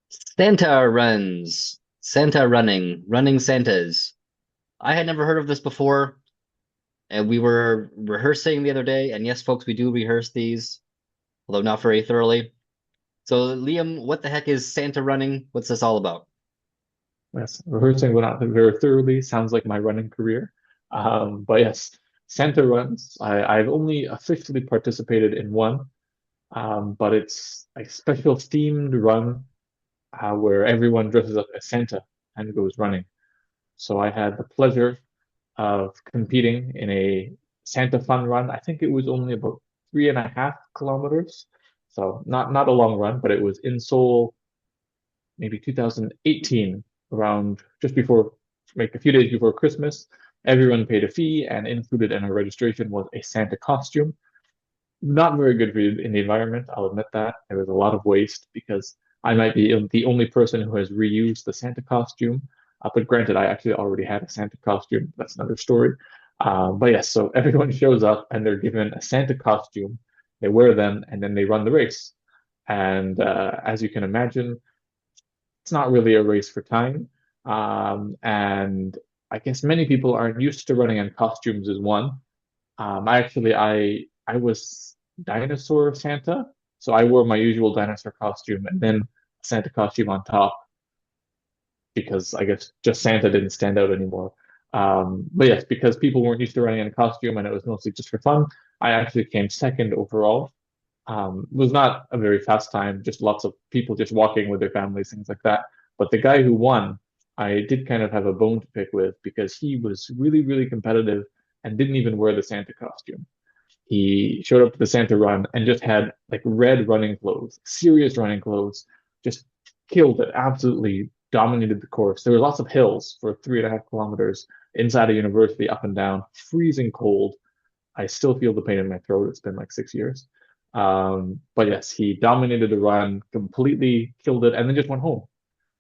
Santa runs. Santa running. Running Santas. I had never heard of this before, and we were rehearsing the other day. And yes, folks, we do rehearse these, although not very thoroughly. So, Liam, what the heck is Santa running? What's this all about? Yes, rehearsing but not very thoroughly sounds like my running career. But yes, Santa runs. I've only officially participated in one, but it's a special themed run where everyone dresses up as Santa and goes running. So I had the pleasure of competing in a Santa Fun run. I think it was only about 3.5 kilometers. So not a long run, but it was in Seoul, maybe 2018, around just before, like a few days before Christmas. Everyone paid a fee, and included in our registration was a Santa costume. Not very good for in the environment, I'll admit that. There was a lot of waste because I might be the only person who has reused the Santa costume. But granted, I actually already had a Santa costume. That's another story. But yes, so everyone shows up and they're given a Santa costume. They wear them and then they run the race. And as you can imagine, it's not really a race for time. And I guess many people aren't used to running in costumes as one. I was dinosaur Santa, so I wore my usual dinosaur costume and then Santa costume on top because I guess just Santa didn't stand out anymore. But yes, because people weren't used to running in a costume and it was mostly just for fun, I actually came second overall. It was not a very fast time, just lots of people just walking with their families, things like that. But the guy who won, I did kind of have a bone to pick with because he was really, really competitive and didn't even wear the Santa costume. He showed up to the Santa run and just had like red running clothes, serious running clothes, just killed it, absolutely dominated the course. There were lots of hills for 3.5 kilometers inside a university, up and down, freezing cold. I still feel the pain in my throat. It's been like 6 years. But yes, he dominated the run, completely killed it, and then just went home.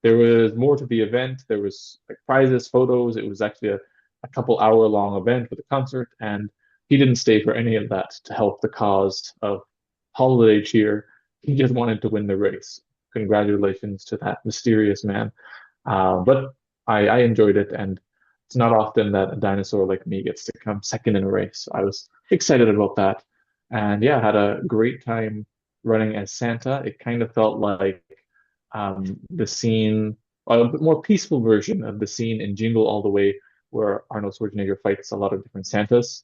There was more to the event. There was like prizes, photos. It was actually a couple hour long event with a concert, and he didn't stay for any of that to help the cause of holiday cheer. He just wanted to win the race. Congratulations to that mysterious man. But I enjoyed it, and it's not often that a dinosaur like me gets to come second in a race. I was excited about that. And yeah, had a great time running as Santa. It kind of felt like the scene, a bit more peaceful version of the scene in Jingle All the Way, where Arnold Schwarzenegger fights a lot of different Santas,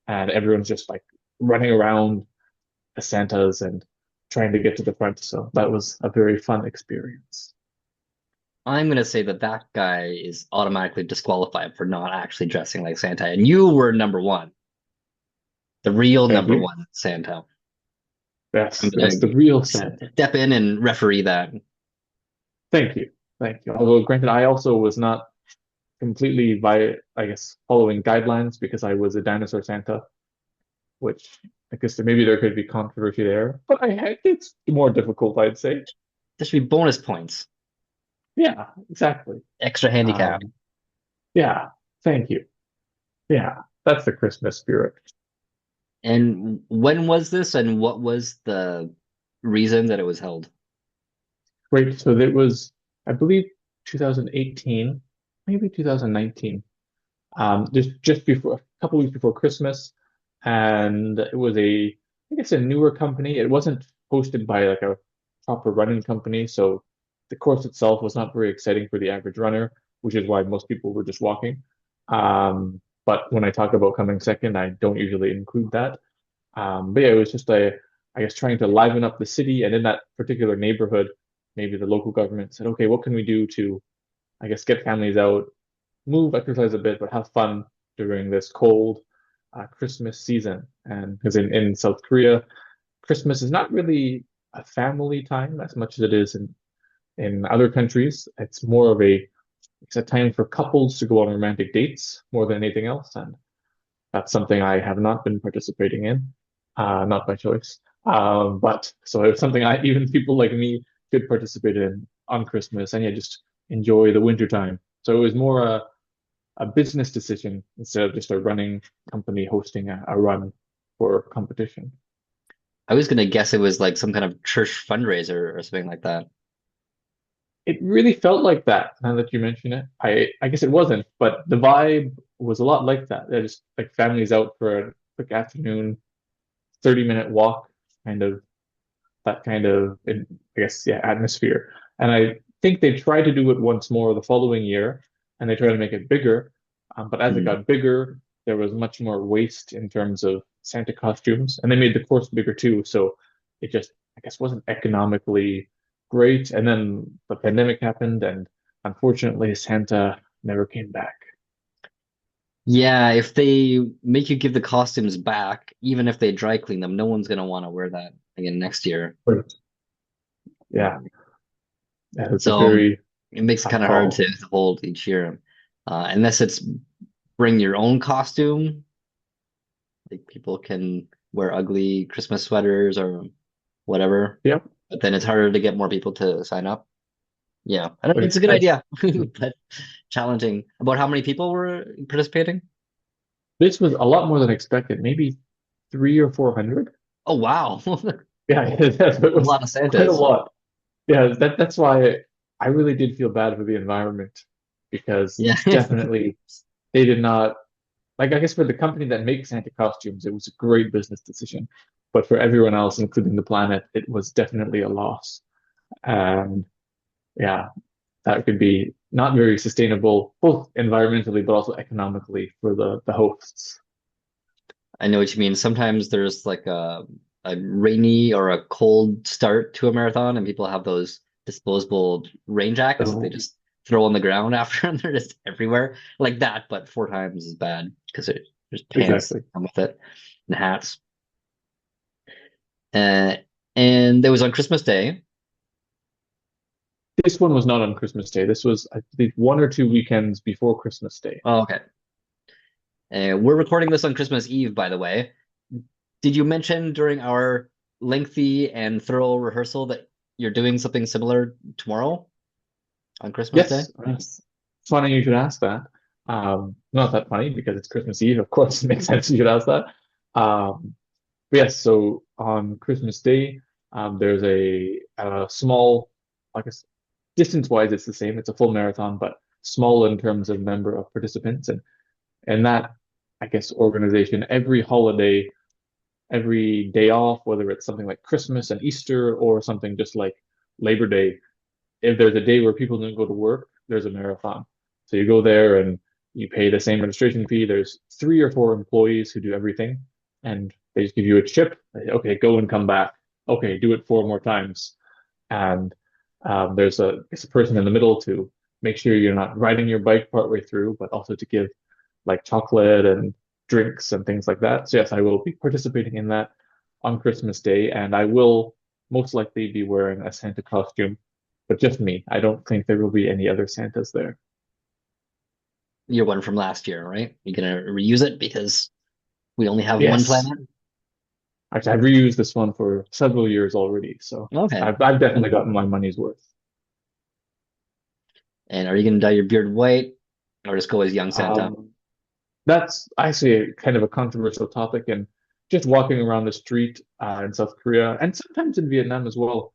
and everyone's just like running around as Santas and trying to get to the front. So that was a very fun experience. I'm gonna say that that guy is automatically disqualified for not actually dressing like Santa, and you were number one, the real Thank number you. one Santa. I'm That's gonna the real Santa. step in and referee that. Thank you. Thank you. Although, granted, I also was not completely I guess, following guidelines because I was a dinosaur Santa, which I guess maybe there could be controversy there. But it's more difficult, I'd say. There should be bonus points, Yeah, exactly. extra handicap. Um, yeah, thank you. Yeah, that's the Christmas spirit. And when was this, and what was the reason that it was held? Great. So it was, I believe, 2018, maybe 2019. Just before a couple weeks before Christmas, and it was I guess a newer company. It wasn't hosted by like a proper running company, so the course itself was not very exciting for the average runner, which is why most people were just walking. But when I talk about coming second, I don't usually include that. But yeah, it was just I guess trying to liven up the city, and in that particular neighborhood, maybe the local government said, okay, what can we do to, I guess, get families out, move, exercise a bit, but have fun during this cold Christmas season. And because in South Korea, Christmas is not really a family time as much as it is in other countries. It's a time for couples to go on romantic dates more than anything else, and that's something I have not been participating in, not by choice. But so it's something even people like me could participate in on Christmas, and yeah, just enjoy the winter time. So it was more a business decision instead of just a running company hosting a run for competition. I was gonna guess it was like some kind of church fundraiser or something like that. it really felt like that now that you mention it. I guess it wasn't, but the vibe was a lot like that. They're just like families out for a quick afternoon, 30-minute walk, kind of that kind of, I guess, yeah, atmosphere. And I think they tried to do it once more the following year, and they tried to make it bigger. But as it Mm. got bigger, there was much more waste in terms of Santa costumes, and they made the course bigger too. So it just, I guess, wasn't economically great. And then the pandemic happened, and unfortunately, Santa never came back. Yeah, if they make you give the costumes back, even if they dry clean them, no one's gonna want to wear that again next year. But yeah, yeah, it's a So very it makes it tough kind of hard call. to hold each year, unless it's bring your own costume. Like people can wear ugly Christmas sweaters or whatever, Yep. but then it's harder to get more people to sign up. Yeah, I don't know. But It's a good I, idea, but challenging. About how many people were participating? this was a lot more than expected, maybe three or 400. Oh, wow. Yeah, it A was lot of quite a Santas. lot. Yeah, that's why I really did feel bad for the environment because Yeah. definitely they did not like I guess for the company that makes Santa costumes, it was a great business decision. But for everyone else, including the planet, it was definitely a loss. And yeah, that could be not very sustainable, both environmentally but also economically for the hosts. I know what you mean. Sometimes there's like a rainy or a cold start to a marathon, and people have those disposable rain jackets that they So just throw on the ground after, and they're just everywhere like that, but four times as bad because there's pants exactly. come with it and hats. Uh, and it was on Christmas Day. This one was not on Christmas Day. This was, I think, 1 or 2 weekends before Christmas Day. Oh, okay. We're recording this on Christmas Eve, by the way. Did you mention during our lengthy and thorough rehearsal that you're doing something similar tomorrow on Christmas Day? Yes, funny you should ask that. Not that funny because it's Christmas Eve. Of course, it makes sense you should ask that. But yes, so on Christmas Day, there's a small, I guess, distance-wise, it's the same. It's a full marathon, but small in terms of number of participants. And that, I guess, organization, every holiday, every day off, whether it's something like Christmas and Easter or something just like Labor Day, if there's a day where people don't go to work, there's a marathon. So you go there and you pay the same registration fee. There's 3 or 4 employees who do everything, and they just give you a chip. Okay, go and come back. Okay, do it 4 more times. And there's a person in the middle to make sure you're not riding your bike partway through, but also to give like chocolate and drinks and things like that. So yes, I will be participating in that on Christmas Day, and I will most likely be wearing a Santa costume, but just me. I don't think there will be any other Santas there. Your one from last year, right? You're gonna reuse it because we only have one Yes. planet? Actually, I've reused this one for several years already, so Okay. I've definitely gotten my money's worth. And are you gonna dye your beard white or just go as young Santa? Um, that's actually kind of a controversial topic, and just walking around the street in South Korea and sometimes in Vietnam as well,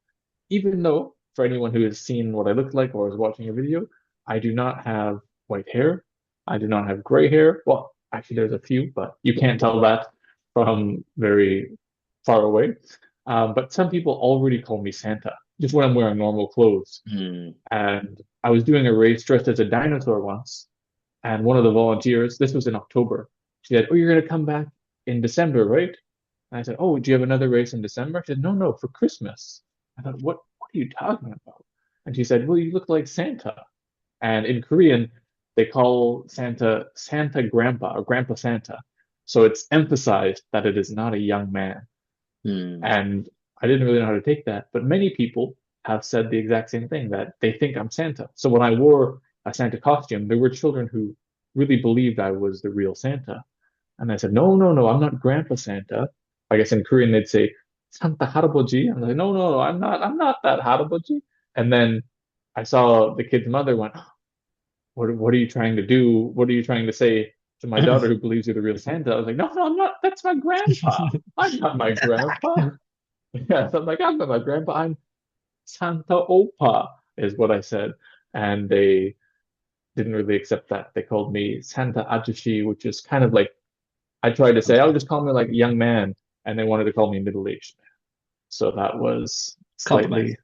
even though for anyone who has seen what I look like or is watching a video, I do not have white hair. I do not have gray hair. Well, actually, there's a few, but you can't tell that from very far away. But some people already call me Santa just when I'm wearing normal clothes. Hmm. And I was doing a race dressed as a dinosaur once, and one of the volunteers, this was in October, she said, "Oh, you're going to come back in December, right?" And I said, "Oh, do you have another race in December?" She said, "No, no, for Christmas." I thought, what are you talking about? And she said, "Well, you look like Santa." And in Korean, they call Santa Santa Grandpa or Grandpa Santa. So it's emphasized that it is not a young man. Hmm. And I didn't really know how to take that, but many people have said the exact same thing that they think I'm Santa. So when I wore a Santa costume, there were children who really believed I was the real Santa. And I said, no, no, no, I'm not Grandpa Santa. I guess in Korean they'd say Santa Haraboji. I'm like, no, no, no, I'm not that Haraboji. And then I saw the kid's mother went, what are you trying to do? What are you trying to say to my daughter who believes you're the real Santa? I was like, no, no, I'm not. That's my grandpa. I'm not my grandpa. Yeah, so I'm like, I'm not my grandpa. I'm Santa Opa. is what I said, and they didn't really accept that. They called me Santa Ajushi, which is kind of like I tried to say, Okay. I'll just call me like young man, and they wanted to call me middle-aged man. So that was Compromise. slightly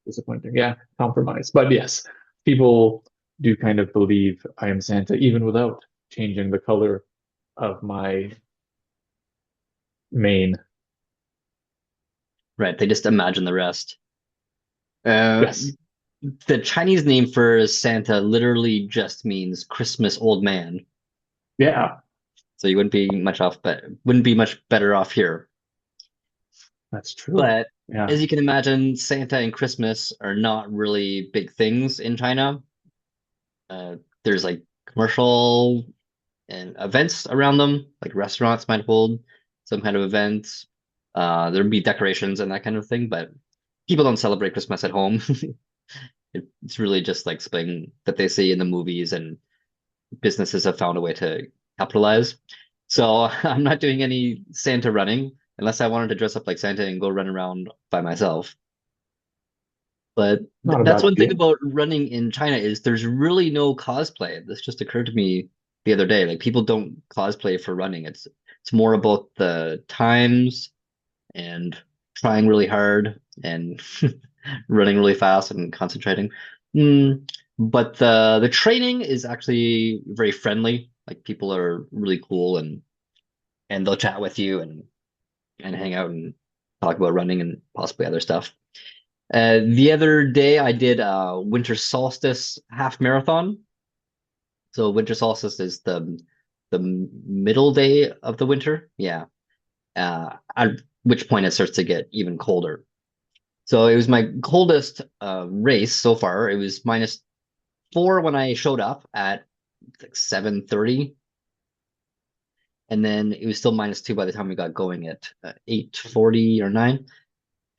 disappointing. Yeah, compromise. But yes, people do kind of believe I am Santa even without changing the color of my mane. Right. They just imagine the rest. Uh, Yes. the Chinese name for Santa literally just means Christmas old man. Yeah, So you wouldn't be much off, but wouldn't be much better off here. that's true. But Yeah. as you can imagine, Santa and Christmas are not really big things in China. There's like commercial and events around them, like restaurants might hold some kind of events. There'd be decorations and that kind of thing, but people don't celebrate Christmas at home. It's really just like something that they see in the movies, and businesses have found a way to capitalize. So I'm not doing any Santa running unless I wanted to dress up like Santa and go run around by myself. But th Not a that's bad one thing idea. about running in China is there's really no cosplay. This just occurred to me the other day. Like people don't cosplay for running. It's more about the times and trying really hard and running really fast and concentrating. But the training is actually very friendly. Like people are really cool, and they'll chat with you and hang out and talk about running and possibly other stuff. The other day I did a winter solstice half marathon. So winter solstice is the middle day of the winter. Yeah. At which point it starts to get even colder. So it was my coldest race so far. It was -4 when I showed up at like 7:30, and then it was still -2 by the time we got going at 8:40 or 9.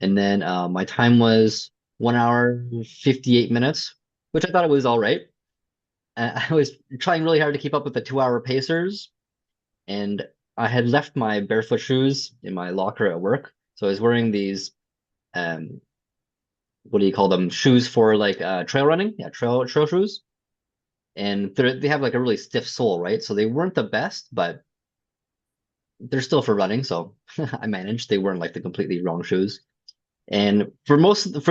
And then my time was 1 hour 58 minutes, which I thought it was all right. I was trying really hard to keep up with the 2 hour pacers, and I had left my barefoot shoes in my locker at work. So I was wearing these um what do you call them? Shoes for like trail running. Yeah, trail shoes. And they have like a really stiff sole, right? So they weren't the best, but they're still for running. So I managed. They weren't like the completely wrong shoes. And for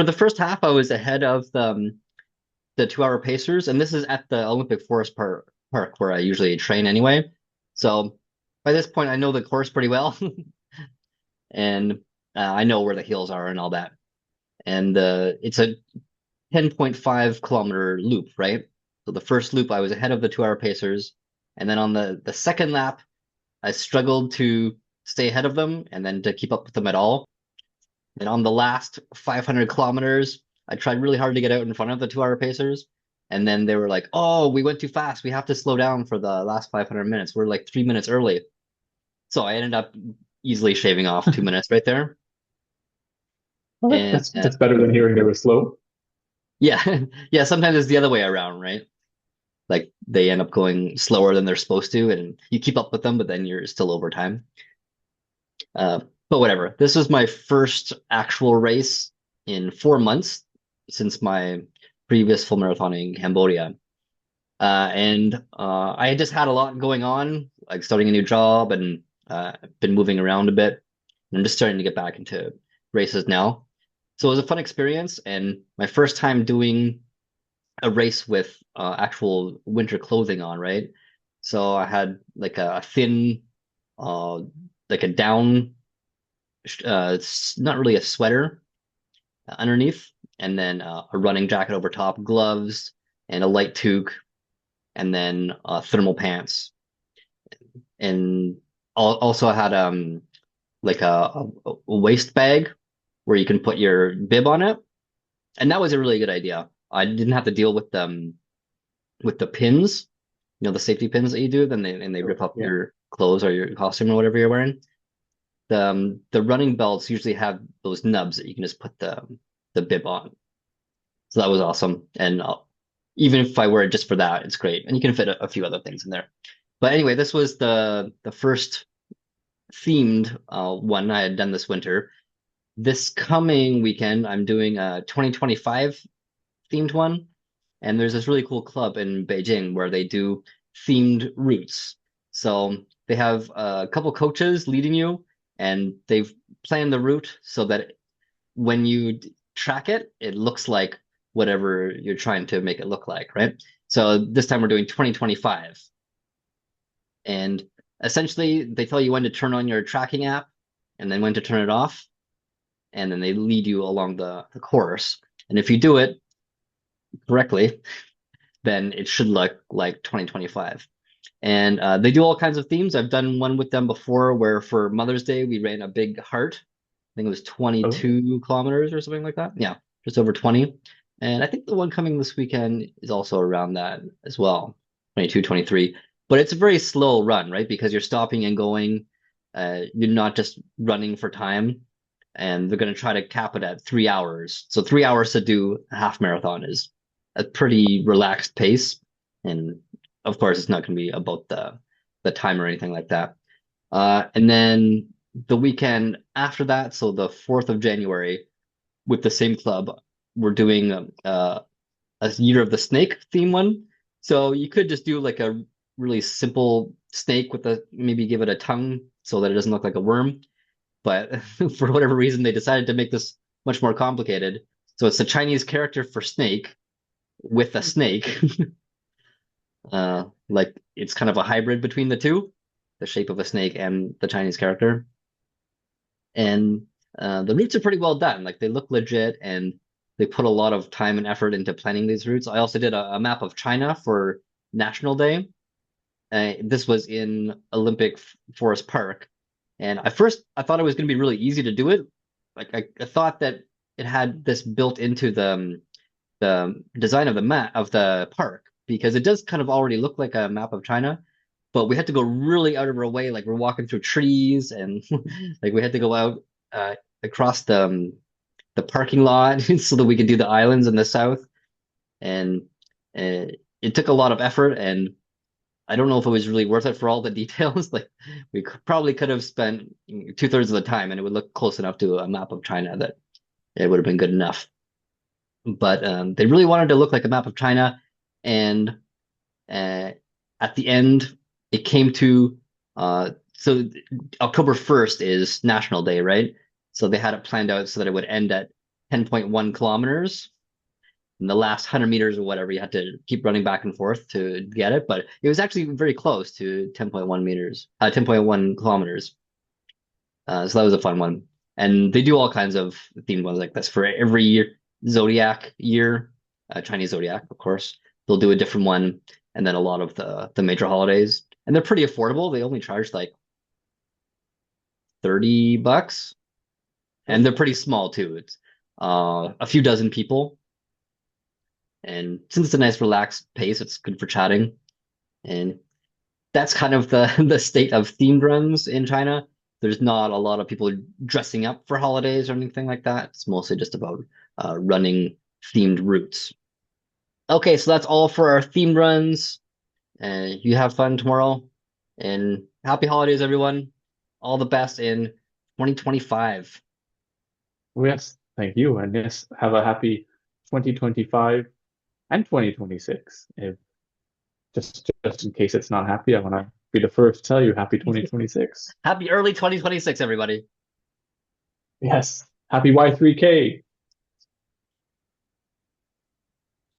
the first half, I was ahead of the 2 hour pacers, and this is at the Olympic Forest Park where I usually train anyway. So by this point, I know the course pretty well, and I know where the hills are and all that. And it's a 10.5 kilometer loop, right? So the first loop, I was ahead of the 2 hour pacers, and then on the second lap, I struggled to stay ahead of them and then to keep up with them at all. And on the last 500 kilometers, I tried really hard to get out in front of the 2 hour pacers. And then they were like, oh, we went too fast. We have to slow down for the last 500 minutes. We're like 3 minutes early. So I ended up easily shaving off 2 minutes right there. Well, And that's better than hearing they were slow. yeah, yeah, sometimes it's the other way around, right? Like they end up going slower than they're supposed to, and you keep up with them, but then you're still over time. Uh, but whatever. This was my first actual race in 4 months since my previous full marathon in Cambodia. And I had just had a lot going on, like starting a new job and been moving around a bit. And I'm just starting to get back into races now. So it was a fun experience, and my first time doing a race with actual winter clothing on, right? So I had like a thin, uh, like a down, it's not really a sweater underneath, and then a running jacket over top, gloves, and a light toque, and then thermal pants. And also I had like a waist bag where you can put your bib on it, and that was a really good idea. I didn't have to deal with the pins, the safety pins that you do, then they Sure. rip up Yeah. your clothes or your costume or whatever you're wearing. The running belts usually have those nubs that you can just put the bib on. So that was awesome. And even if I wear it just for that, it's great. And you can fit a few other things in there. But anyway, this was the first themed one I had done this winter. This coming weekend, I'm doing a 2025 themed one. And there's this really cool club in Beijing where they do themed routes. So they have a couple coaches leading you, and they've planned the route so that when you track it, it looks like whatever you're trying to make it look like, right? So this time we're doing 2025. And essentially, they tell you when to turn on your tracking app and then when to turn it off. And then they lead you along the course. And if you do it correctly, then it should look like 2025. And they do all kinds of themes. I've done one with them before where for Mother's Day, we ran a big heart. I think it was Oh, 22 kilometers or something like that. Yeah, just over 20. And I think the one coming this weekend is also around that as well, 22, 23. But it's a very slow run, right? Because you're stopping and going. You're not just running for time. And they're going to try to cap it at 3 hours. So 3 hours to do a half marathon is a pretty relaxed pace. And of course, it's not going to be about the time or anything like that. And then the weekend after that, so the 4th of January, with the same club, we're doing a Year of the Snake theme one. So you could just do like a really simple snake with a maybe give it a tongue so that it doesn't look like a worm. But for whatever reason, they decided to make this much more complicated. So it's a Chinese character for snake with a snake. Like it's kind of a hybrid between the two, the shape of a snake and the Chinese character. And the routes are pretty well done. Like they look legit and they put a lot of time and effort into planning these routes. I also did a map of China for National Day. This was in Olympic Forest Park. And at first, I thought it was going to be really easy to do it. Like I thought that it had this built into the design of the map of the park because it does kind of already look like a map of China, but we had to go really out of our way. Like we're walking through trees and like we had to go out across the parking lot so that we could do the islands in the south. And it took a lot of effort, and I don't know if it was really worth it for all the details. Like we probably could have spent 2/3 of the time, and it would look close enough to a map of China that it would have been good enough. But they really wanted to look like a map of China, and uh, at the end, it came to so October 1st is National Day, right? So they had it planned out so that it would end at 10.1 kilometers. In the last 100 meters or whatever, you had to keep running back and forth to get it, but it was actually very close to 10.1 meters, 10.1 kilometers. So that was a fun one. And they do all kinds of themed ones like this for every year, zodiac year, Chinese zodiac, of course. They'll do a different one, and then a lot of the major holidays. And they're pretty affordable. They only charge like $30, and they're pretty small too. It's a few dozen people. And since it's a nice relaxed pace, it's good for chatting. And that's kind of the the state of themed runs in China. There's not a lot of people dressing up for holidays or anything like that. It's mostly just about running themed routes. Okay, so that's all for our themed runs. And you have fun tomorrow. And happy holidays, everyone. All the best in 2025. yes, thank you. And yes, have a happy 2025 and 2026. If just in case it's not happy, I want to be the first to tell you happy 2026. Happy early 2026, everybody. Yes, happy Y3K.